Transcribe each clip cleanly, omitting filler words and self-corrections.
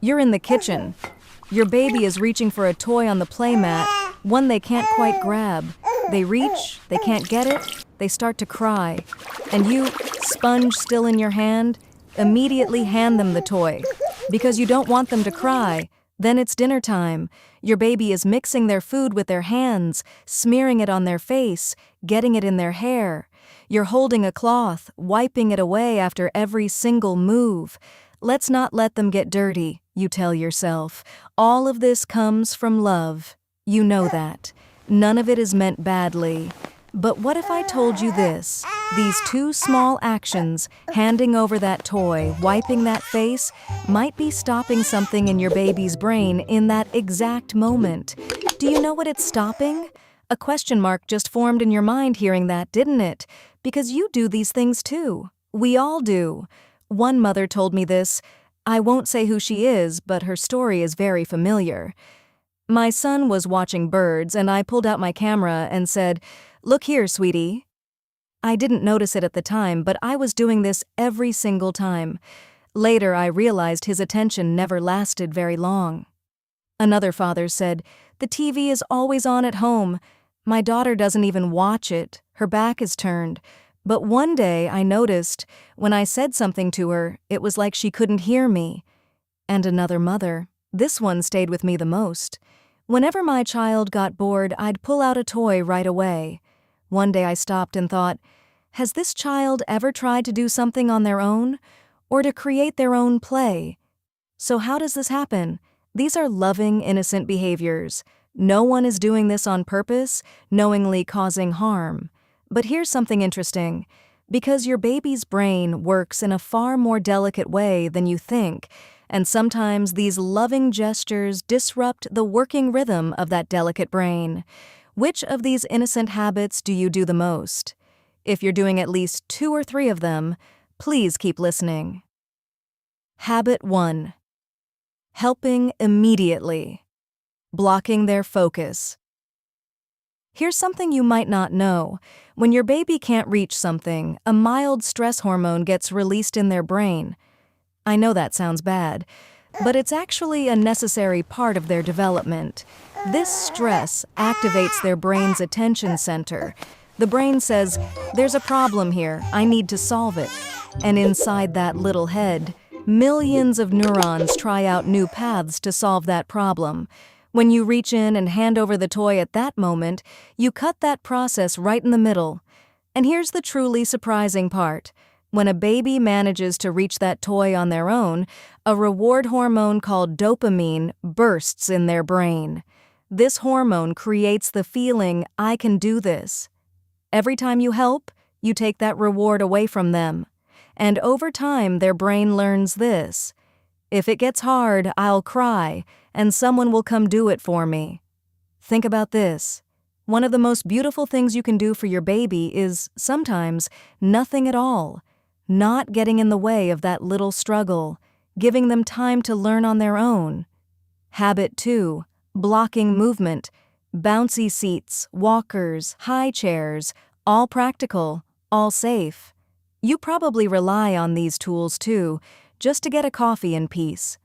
You're in the kitchen. Your baby is reaching for a toy on the playmat, one they can't quite grab. They reach, they can't get it, they start to cry. And you, sponge still in your hand, immediately hand them the toy. Because you don't want them to cry. Then it's dinner time. Your baby is mixing their food with their hands, smearing it on their face, getting it in their hair. You're holding a cloth, wiping it away after every single move. Let's not let them get dirty, you tell yourself. All of this comes from love. You know that. None of it is meant badly. But what if I told you this? These two small actions, handing over that toy, wiping that face, might be stopping something in your baby's brain in that exact moment. Do you know what it's stopping? A question mark just formed in your mind hearing that, didn't it? Because you do these things too. We all do. One mother told me this. I won't say who she is, but her story is very familiar. My son was watching birds, and I pulled out my camera and said, "Look here, sweetie." I didn't notice it at the time, but I was doing this every single time. Later, I realized his attention never lasted very long. Another father said, "The TV is always on at home. My daughter doesn't even watch it. Her back is turned. But one day I noticed, when I said something to her, it was like she couldn't hear me." And another mother, this one stayed with me the most. Whenever my child got bored, I'd pull out a toy right away. One day I stopped and thought, has this child ever tried to do something on their own? Or to create their own play? So how does this happen? These are loving, innocent behaviors. No one is doing this on purpose, knowingly causing harm. But here's something interesting. Because your baby's brain works in a far more delicate way than you think, and sometimes these loving gestures disrupt the working rhythm of that delicate brain. Which of these innocent habits do you do the most? If you're doing at least 2 or 3 of them, please keep listening. Habit 1. Helping immediately. Blocking their focus. Here's something you might not know. When your baby can't reach something, a mild stress hormone gets released in their brain. I know that sounds bad, but it's actually a necessary part of their development. This stress activates their brain's attention center. The brain says, "There's a problem here, I need to solve it." And inside that little head, millions of neurons try out new paths to solve that problem. When you reach in and hand over the toy at that moment, you cut that process right in the middle. And here's the truly surprising part. When a baby manages to reach that toy on their own, a reward hormone called dopamine bursts in their brain. This hormone creates the feeling, "I can do this." Every time you help, you take that reward away from them. And over time, their brain learns this. If it gets hard, I'll cry, and someone will come do it for me. Think about this. One of the most beautiful things you can do for your baby is, sometimes, nothing at all. Not getting in the way of that little struggle, giving them time to learn on their own. Habit 2. Blocking movement. Bouncy seats, walkers, high chairs, all practical, all safe. You probably rely on these tools too, just to get a coffee in peace.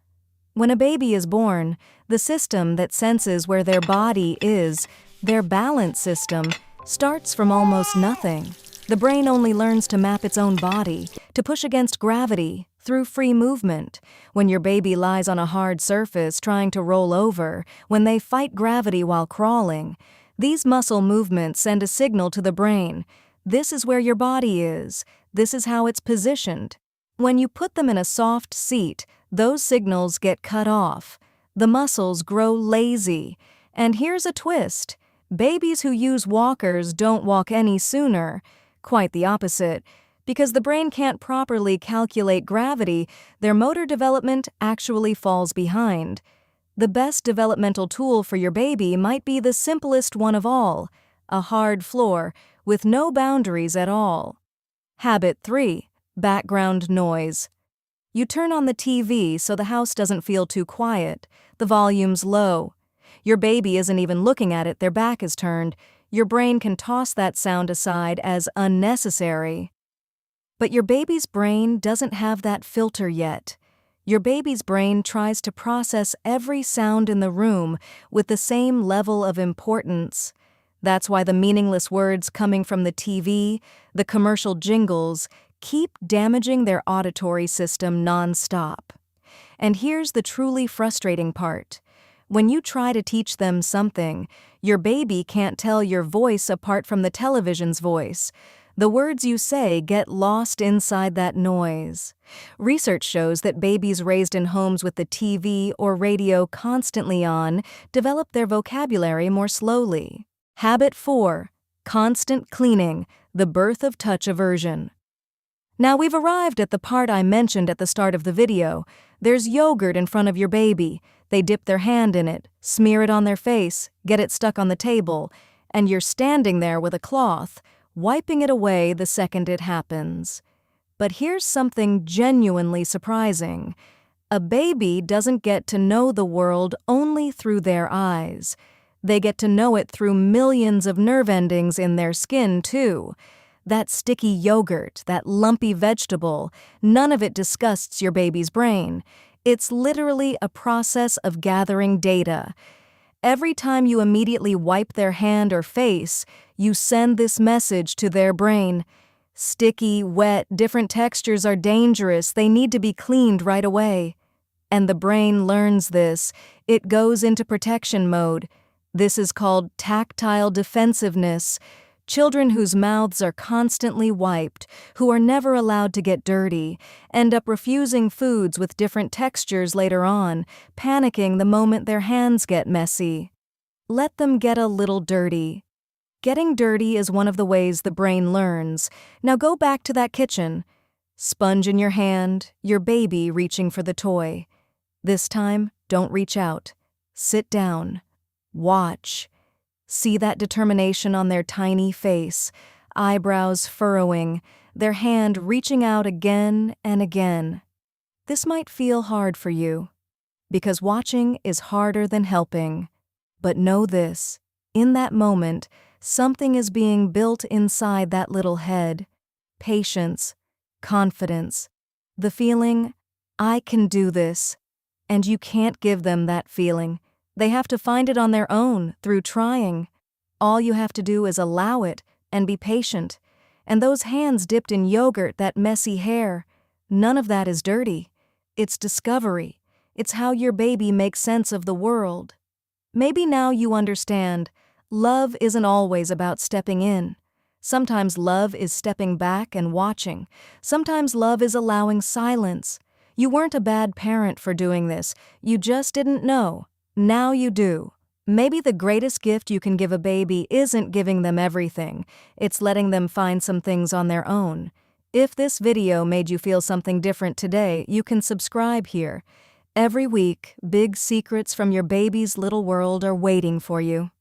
When a baby is born, the system that senses where their body is, their balance system, starts from almost nothing. The brain only learns to map its own body, to push against gravity, through free movement. When your baby lies on a hard surface trying to roll over, when they fight gravity while crawling, these muscle movements send a signal to the brain. This is where your body is. This is how it's positioned. When you put them in a soft seat, those signals get cut off. The muscles grow lazy. And here's a twist. Babies who use walkers don't walk any sooner. Quite the opposite. Because the brain can't properly calculate gravity, their motor development actually falls behind. The best developmental tool for your baby might be the simplest one of all, a hard floor with no boundaries at all. Habit 3. Background noise. You turn on the TV so the house doesn't feel too quiet. The volume's low. Your baby isn't even looking at it, their back is turned. Your brain can toss that sound aside as unnecessary. But your baby's brain doesn't have that filter yet. Your baby's brain tries to process every sound in the room with the same level of importance. That's why the meaningless words coming from the TV, the commercial jingles, keep damaging their auditory system nonstop. And here's the truly frustrating part. When you try to teach them something, your baby can't tell your voice apart from the television's voice. The words you say get lost inside that noise. Research shows that babies raised in homes with the TV or radio constantly on develop their vocabulary more slowly. Habit 4. Constant cleaning, the birth of touch aversion. Now we've arrived at the part I mentioned at the start of the video. There's yogurt in front of your baby. They dip their hand in it, smear it on their face, get it stuck on the table, and you're standing there with a cloth, wiping it away the second it happens. But here's something genuinely surprising. A baby doesn't get to know the world only through their eyes. They get to know it through millions of nerve endings in their skin, too. That sticky yogurt, that lumpy vegetable, none of it disgusts your baby's brain. It's literally a process of gathering data. Every time you immediately wipe their hand or face, you send this message to their brain. Sticky, wet, different textures are dangerous. They need to be cleaned right away. And the brain learns this. It goes into protection mode. This is called tactile defensiveness. Children whose mouths are constantly wiped, who are never allowed to get dirty, end up refusing foods with different textures later on, panicking the moment their hands get messy. Let them get a little dirty. Getting dirty is one of the ways the brain learns. Now go back to that kitchen. Sponge in your hand, your baby reaching for the toy. This time, don't reach out. Sit down. Watch. See that determination on their tiny face, eyebrows furrowing, their hand reaching out again and again. This might feel hard for you, because watching is harder than helping. But know this, in that moment, something is being built inside that little head. Patience, confidence, the feeling, I can do this. And you can't give them that feeling. They have to find it on their own, through trying. All you have to do is allow it and be patient. And those hands dipped in yogurt, that messy hair, none of that is dirty. It's discovery. It's how your baby makes sense of the world. Maybe now you understand, love isn't always about stepping in. Sometimes love is stepping back and watching. Sometimes love is allowing silence. You weren't a bad parent for doing this. You just didn't know. Now you do. Maybe the greatest gift you can give a baby isn't giving them everything. It's letting them find some things on their own. If this video made you feel something different today, you can subscribe here. Every week, big secrets from your baby's little world are waiting for you.